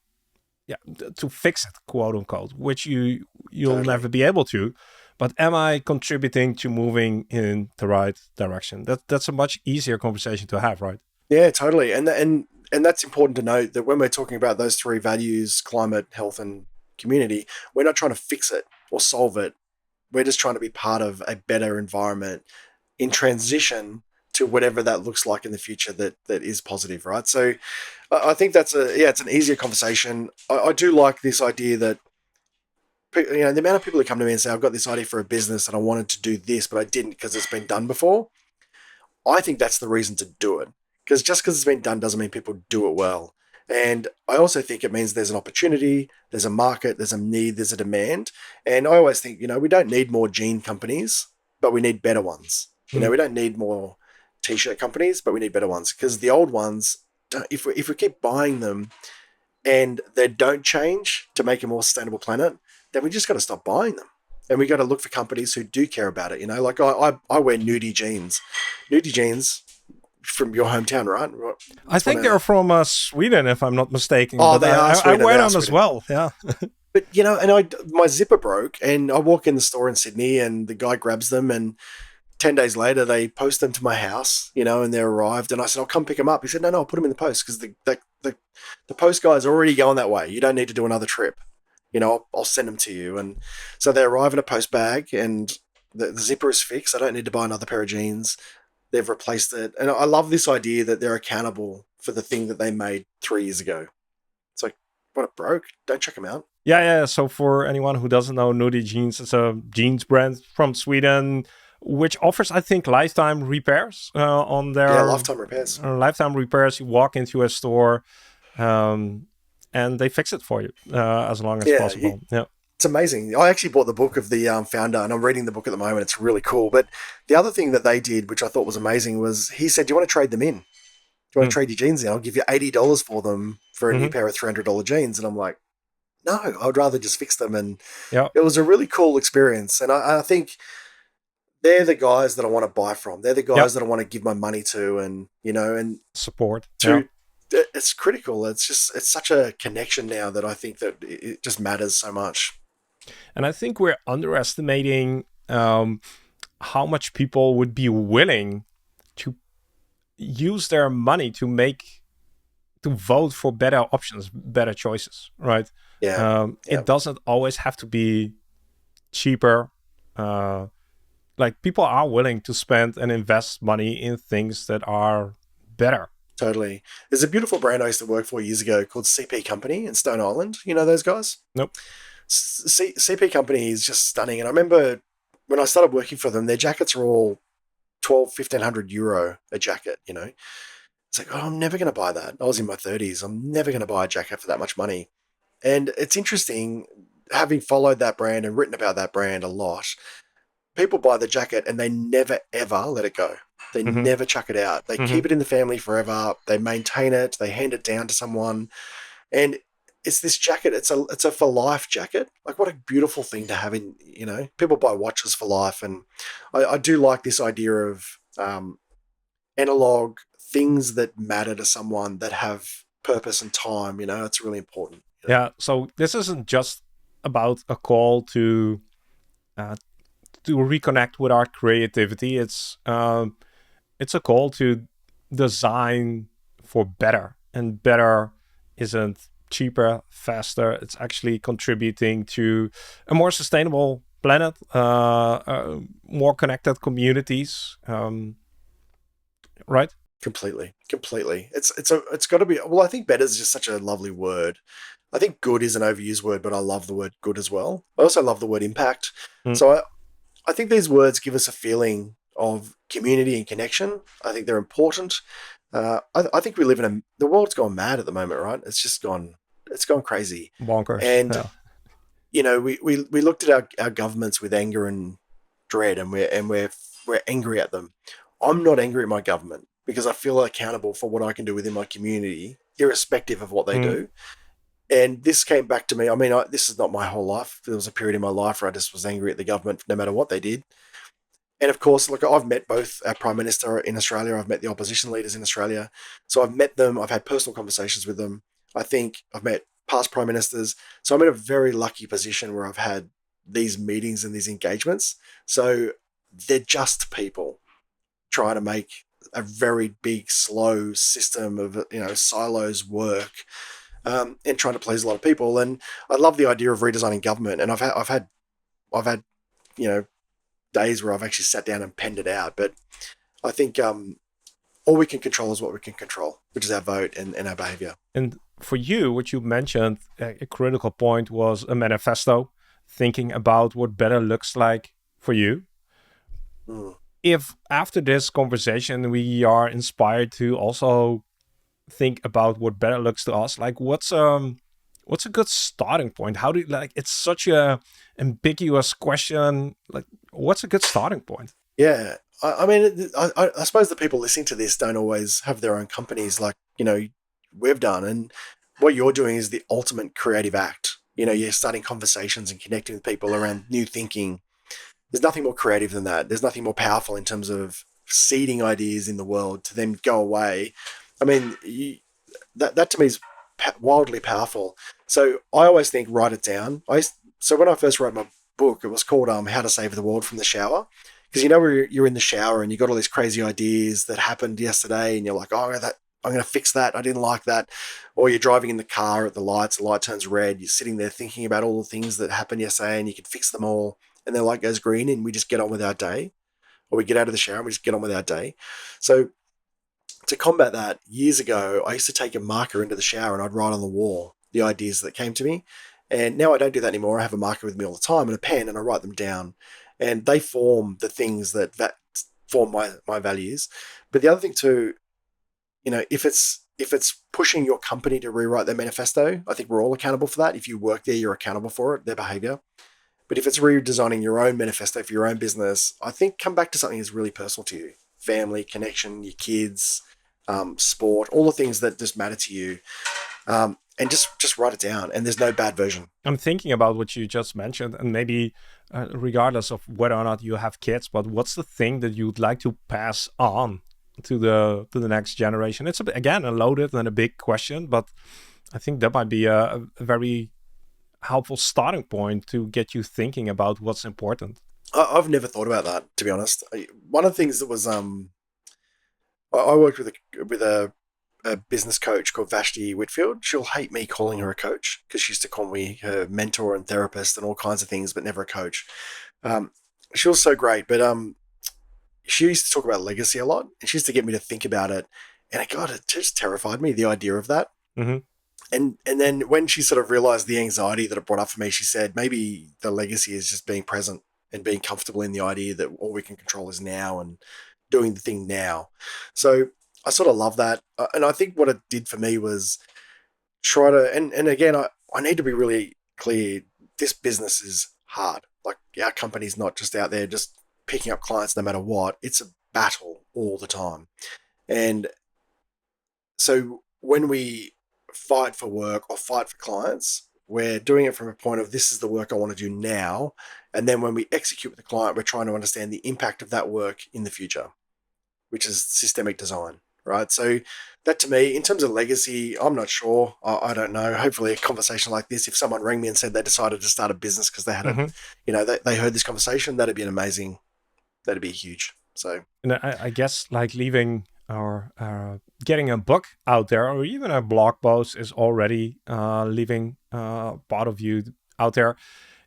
to fix it, quote unquote, which you'll Totally. never be able to. but am I contributing to moving in the right direction? That's a much easier conversation to have, right? Yeah, totally. And that's important to note that when we're talking about those three values, climate, health, and community, we're not trying to fix it or solve it. We're just trying to be part of a better environment in transition to whatever that looks like in the future that is positive, right? So I think it's an easier conversation. I do like this idea that the amount of people who come to me and say, I've got this idea for a business and I wanted to do this, but I didn't because it's been done before. I think that's the reason to do it. Because just because it's been done doesn't mean people do it well. And I also think it means there's an opportunity, there's a market, there's a need, there's a demand. And I always think, we don't need more jean companies, but we need better ones. We don't need more t-shirt companies, but we need better ones. Because the old ones, if we keep buying them and they don't change to make a more sustainable planet, then we just got to stop buying them. And we got to look for companies who do care about it. Like I wear Nudie jeans. Nudie jeans from your hometown, right? I think they're from Sweden, if I'm not mistaken. Oh, but they are Sweden. I wear them as well. Yeah. But and my zipper broke, and I walk in the store in Sydney, and the guy grabs them, and 10 days later they post them to my house, and they're arrived, and I said, I'll come pick them up. He said, no, I'll put them in the post because the post guy's already going that way. You don't need to do another trip. I'll send them to you. And so they arrive in a post bag, and the zipper is fixed. I don't need to buy another pair of jeans. They've replaced it. And I love this idea that they're accountable for the thing that they made 3 years ago. It's like, when it broke, don't check them out. Yeah. So for anyone who doesn't know, Nudie Jeans is a jeans brand from Sweden, which offers, I think, lifetime repairs on their... Yeah, lifetime repairs. Lifetime repairs. You walk into a store and they fix it for you as long as possible. Yeah. It's amazing. I actually bought the book of the founder, and I'm reading the book at the moment. It's really cool. But the other thing that they did, which I thought was amazing, was he said, do you want to trade them in? Do you want to trade your jeans in? I'll give you $80 for them for a new pair of $300 jeans. And I'm like, no, I would rather just fix them. And it was a really cool experience. And I think they're the guys that I want to buy from. They're the guys that I want to give my money to and support. It's critical. It's such a connection now that I think that it just matters so much. And I think we're underestimating how much people would be willing to use their money to vote for better options, better choices, right? Yeah. It doesn't always have to be cheaper. Like people are willing to spend and invest money in things that are better. Totally. There's a beautiful brand I used to work for years ago called CP Company in Stone Island. You know those guys? Nope. CP Company is just stunning. And I remember when I started working for them, their jackets are all 1,500 euro a jacket, It's like, I'm never going to buy that. I was in my 30s. I'm never going to buy a jacket for that much money. And it's interesting, having followed that brand and written about that brand a lot, people buy the jacket and they never, ever let it go. They never chuck it out. They keep it in the family forever. They maintain it. They hand it down to someone. And it's this jacket. It's a for life jacket. Like, what a beautiful thing to have in, people buy watches for life. And I do like this idea of analog things that matter to someone that have purpose and time. It's really important. Yeah. So this isn't just about a call to reconnect with our creativity. It's a call to design for better, and better isn't cheaper, faster. It's actually contributing to a more sustainable planet, more connected communities, right? Completely. It's got to be. Well, I think better is just such a lovely word. I think good is an overused word, but I love the word good as well. I also love the word impact. So I think these words give us a feeling of community and connection. I think they're important. I think we live in the world's gone mad at the moment, right? It's gone crazy. Bonkers. And, we looked at our governments with anger and dread, and we're angry at them. I'm not angry at my government because I feel accountable for what I can do within my community, irrespective of what they do. And this came back to me. I mean, this is not my whole life. There was a period in my life where I just was angry at the government no matter what they did. And of course, look, I've met both our Prime Minister in Australia. I've met the opposition leaders in Australia. So I've met them. I've had personal conversations with them. I think I've met past Prime Ministers. So I'm in a very lucky position where I've had these meetings and these engagements. So they're just people trying to make a very big, slow system of silos work, and trying to please a lot of people. And I love the idea of redesigning government. And I've had days where I've actually sat down and penned it out. But I think all we can control is what we can control, which is our vote and our behavior. And for you, what you mentioned, a critical point was a manifesto, thinking about what better looks like for you. If after this conversation we are inspired to also think about what better looks to us, like what's a good starting point? How do you, like, it's such a ambiguous question. Like, what's a good starting point? Yeah. I mean, I suppose the people listening to this don't always have their own companies like, we've done. And what you're doing is the ultimate creative act. You're starting conversations and connecting with people around new thinking. There's nothing more creative than that. There's nothing more powerful in terms of seeding ideas in the world to then go away. I mean, that to me is wildly powerful. So I always think, write it down. So when I first wrote my book, it was called How to Save the World from the Shower. Because where you're in the shower and you got all these crazy ideas that happened yesterday, and you're like, oh, I'm going to fix that. I didn't like that. Or you're driving in the car at the light turns red. You're sitting there thinking about all the things that happened yesterday, and you can fix them all. And the light goes green, and we just get on with our day. Or we get out of the shower and we just get on with our day. So to combat that, years ago, I used to take a marker into the shower and I'd write on the wall the ideas that came to me. And now I don't do that anymore. I have a marker with me all the time and a pen, and I write them down. And they form the things that form my values. But the other thing too, if it's pushing your company to rewrite their manifesto, I think we're all accountable for that. If you work there, you're accountable for it, their behavior. But if it's redesigning your own manifesto for your own business, I think come back to something that's really personal to you. Family, connection, your kids, sport, all the things that just matter to you. And just write it down. And there's no bad version. I'm thinking about what you just mentioned, and maybe regardless of whether or not you have kids, but what's the thing that you'd like to pass on to the next generation? It's again a loaded and a big question, but I think that might be a very helpful starting point to get you thinking about what's important. I've never thought about that, to be honest. One of the things that was I worked with a business coach called Vashti Whitfield. She'll hate me calling her a coach because she used to call me her mentor and therapist and all kinds of things, but never a coach. She was so great, but she used to talk about legacy a lot, and she used to get me to think about it. And it just terrified me, the idea of that. Mm-hmm. And then when she sort of realized the anxiety that it brought up for me, she said, maybe the legacy is just being present and being comfortable in the idea that all we can control is now and doing the thing now. So I sort of love that. And I think what it did for me was try to, and again, I need to be really clear. This business is hard. Like, our company's not just out there just picking up clients no matter what. It's a battle all the time. And so when we fight for work or fight for clients, we're doing it from a point of, this is the work I want to do now. And then when we execute with the client, we're trying to understand the impact of that work in the future, which is systemic design, right? So that, to me, in terms of legacy, I'm not sure. I don't know. Hopefully a conversation like this, if someone rang me and said they decided to start a business because they had they heard this conversation, that'd be that'd be huge. So, and I guess like leaving or getting a book out there or even a blog post is already leaving part of you out there.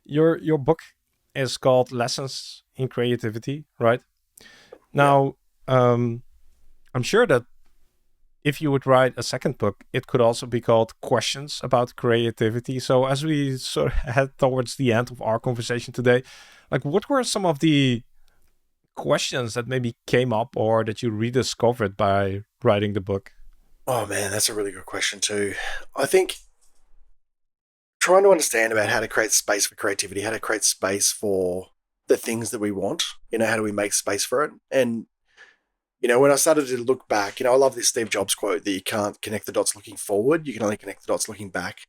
Your book is called Lessons in Creativity, right? Now, I'm sure that if you would write a second book, it could also be called Questions About Creativity. So as we sort of head towards the end of our conversation today, like, what were some of the questions that maybe came up or that you rediscovered by writing the book? Oh man, that's a really good question too. I think trying to understand about how to create space for creativity, how to create space for the things that we want, how do we make space for it? And, when I started to look back, I love this Steve Jobs quote that you can't connect the dots looking forward, you can only connect the dots looking back.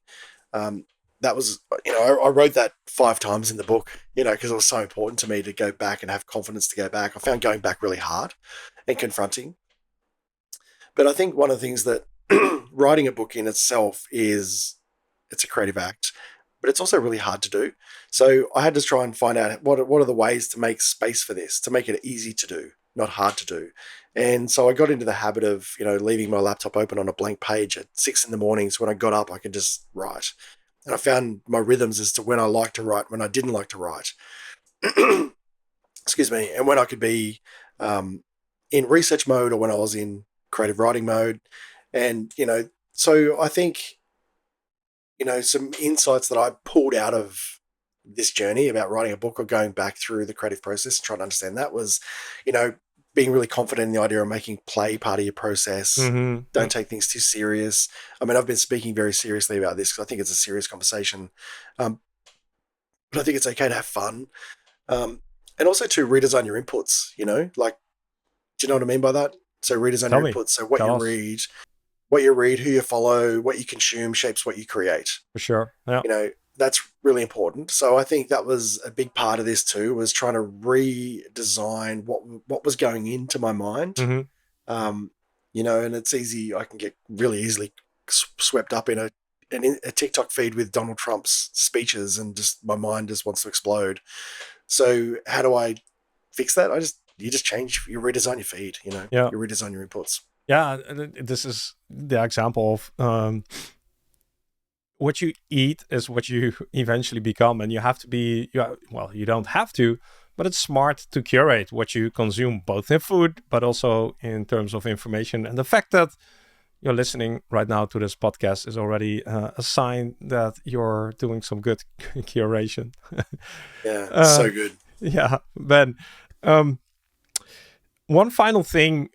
That was, I wrote that 5 times in the book, because it was so important to me to go back and have confidence to go back. I found going back really hard and confronting. But I think one of the things that writing a book in itself it's a creative act. but it's also really hard to do. So I had to try and find out what are the ways to make space for this, to make it easy to do, not hard to do. And so I got into the habit of, leaving my laptop open on a blank page at 6 in the morning. So when I got up, I could just write. And I found my rhythms as to when I liked to write, when I didn't like to write. Excuse me. And when I could be in research mode or when I was in creative writing mode. And, so I think, some insights that I pulled out of this journey about writing a book or going back through the creative process and trying to understand that was, being really confident in the idea of making play part of your process. Mm-hmm. Don't take things too serious. I mean, I've been speaking very seriously about this because I think it's a serious conversation. But I think it's okay to have fun. And also to redesign your inputs, like, do you know what I mean by that? So redesign your inputs. So what you read, who you follow, what you consume shapes what you create. For sure. Yeah. That's really important. So I think that was a big part of this too, was trying to redesign what was going into my mind. Mm-hmm. And it's easy. I can get really easily swept up in a TikTok feed with Donald Trump's speeches and just my mind just wants to explode. So how do I fix that? You redesign your feed, you redesign your inputs. Yeah, this is the example of what you eat is what you eventually become, and you have to be. You don't have to, but it's smart to curate what you consume, both in food, but also in terms of information. And the fact that you're listening right now to this podcast is already a sign that you're doing some good curation. Yeah, so good. Yeah, Ben. One final thing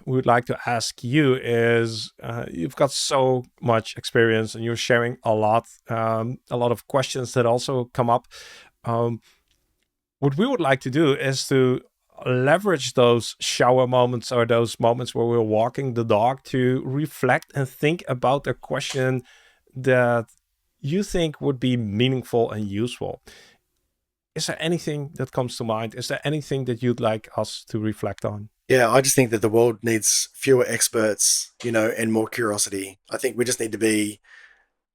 we would like to ask you is you've got so much experience and you're sharing a lot of questions that also come up. What we would like to do is to leverage those shower moments or those moments where we're walking the dog to reflect and think about a question that you think would be meaningful and useful. Is there anything that comes to mind? Is there anything that you'd like us to reflect on? Yeah, I just think that the world needs fewer experts, and more curiosity. I think we just need to be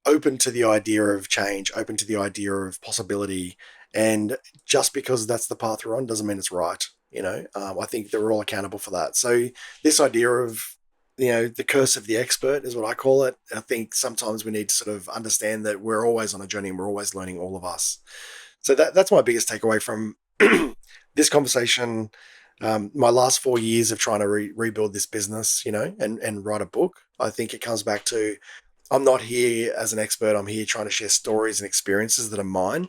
open to the idea of change, open to the idea of possibility. And just because that's the path we're on doesn't mean it's right. I think that we're all accountable for that. So this idea of, the curse of the expert is what I call it. I think sometimes we need to sort of understand that we're always on a journey and we're always learning, all of us. So that's my biggest takeaway from this conversation. My last 4 years of trying to rebuild this business, and write a book. I think it comes back to, I'm not here as an expert. I'm here trying to share stories and experiences that are mine.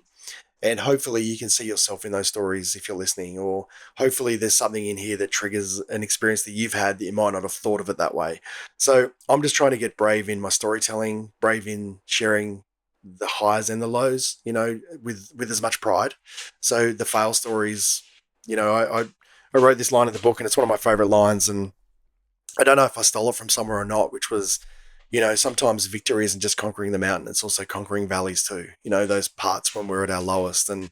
And hopefully you can see yourself in those stories if you're listening, or hopefully there's something in here that triggers an experience that you've had that you might not have thought of it that way. So I'm just trying to get brave in my storytelling, brave in sharing the highs and the lows, with as much pride. So the fail stories, I wrote this line in the book and it's one of my favorite lines. And I don't know if I stole it from somewhere or not, which was, sometimes victory isn't just conquering the mountain. It's also conquering valleys too. Those parts when we're at our lowest, and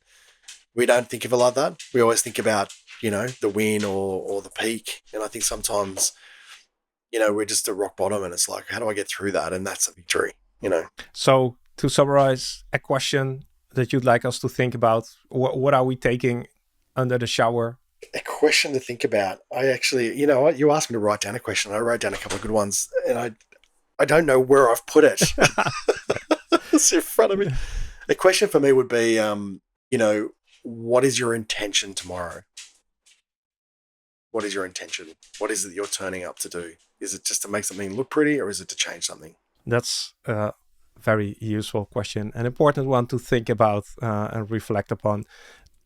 we don't think of it like that. We always think about, the win or the peak. And I think sometimes, we're just at rock bottom and it's like, how do I get through that? And that's a victory, So to summarize, a question that you'd like us to think about, what are we taking under the shower? A question to think about. I actually, you asked me to write down a question. I wrote down a couple of good ones and I don't know where I've put it. It's in front of me. A question for me would be, what is your intention tomorrow? What is your intention? What is it you're turning up to do? Is it just to make something look pretty or is it to change something? That's a very useful question, an important one to think about and reflect upon.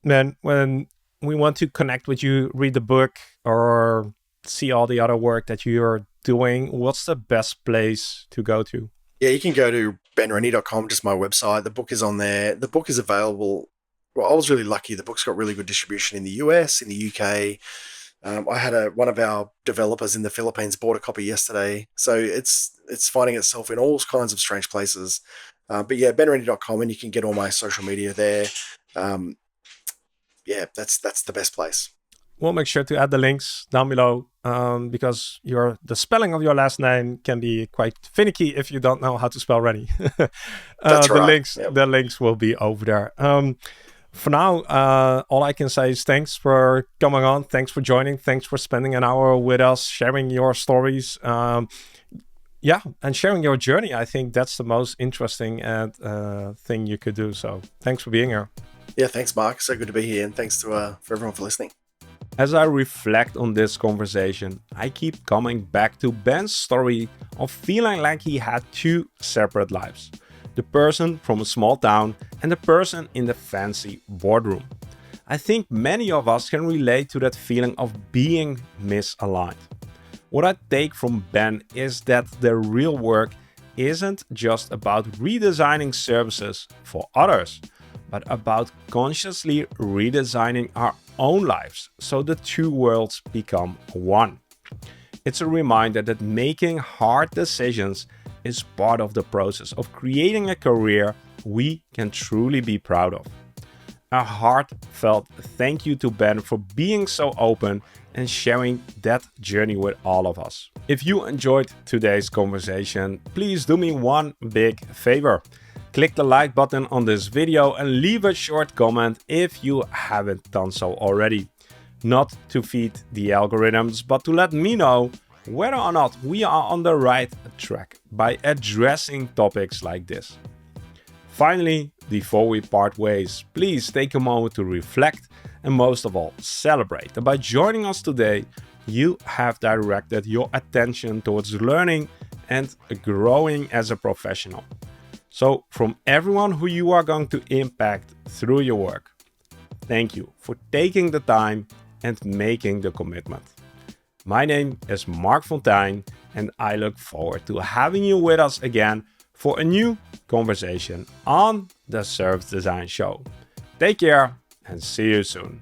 Then when we want to connect with you, read the book, or see all the other work that you're doing, what's the best place to go to? Yeah, you can go to benrennie.com, just my website. The book is on there. The book is available. Well, I was really lucky. The book's got really good distribution in the US, in the UK. I had one of our developers in the Philippines bought a copy yesterday. So it's finding itself in all kinds of strange places. But yeah, benrennie.com, and you can get all my social media there. Yeah, that's the best place. we'll make sure to add the links down below because the spelling of your last name can be quite finicky if you don't know how to spell Rennie. That's the right. links, Yep. the links will be over there. For now, all I can say is thanks for coming on. Thanks for joining. Thanks for spending an hour with us, sharing your stories. And sharing your journey. I think that's the most interesting thing you could do. So thanks for being here. Yeah, thanks, Mark. So good to be here, and thanks to for everyone for listening. As I reflect on this conversation, I keep coming back to Ben's story of feeling like he had two separate lives. The person from a small town and the person in the fancy boardroom. I think many of us can relate to that feeling of being misaligned. What I take from Ben is that the real work isn't just about redesigning services for others, but about consciously redesigning our own lives so the two worlds become one. It's a reminder that making hard decisions is part of the process of creating a career we can truly be proud of. A heartfelt thank you to Ben for being so open and sharing that journey with all of us. If you enjoyed today's conversation, please do me one big favor. Click the like button on this video and leave a short comment if you haven't done so already. Not to feed the algorithms, but to let me know whether or not we are on the right track by addressing topics like this. Finally, before we part ways, please take a moment to reflect and most of all, celebrate that by joining us today, you have directed your attention towards learning and growing as a professional. So, from everyone who you are going to impact through your work, thank you for taking the time and making the commitment. My name is Mark Fontijn, and I look forward to having you with us again for a new conversation on the Service Design Show. Take care and see you soon.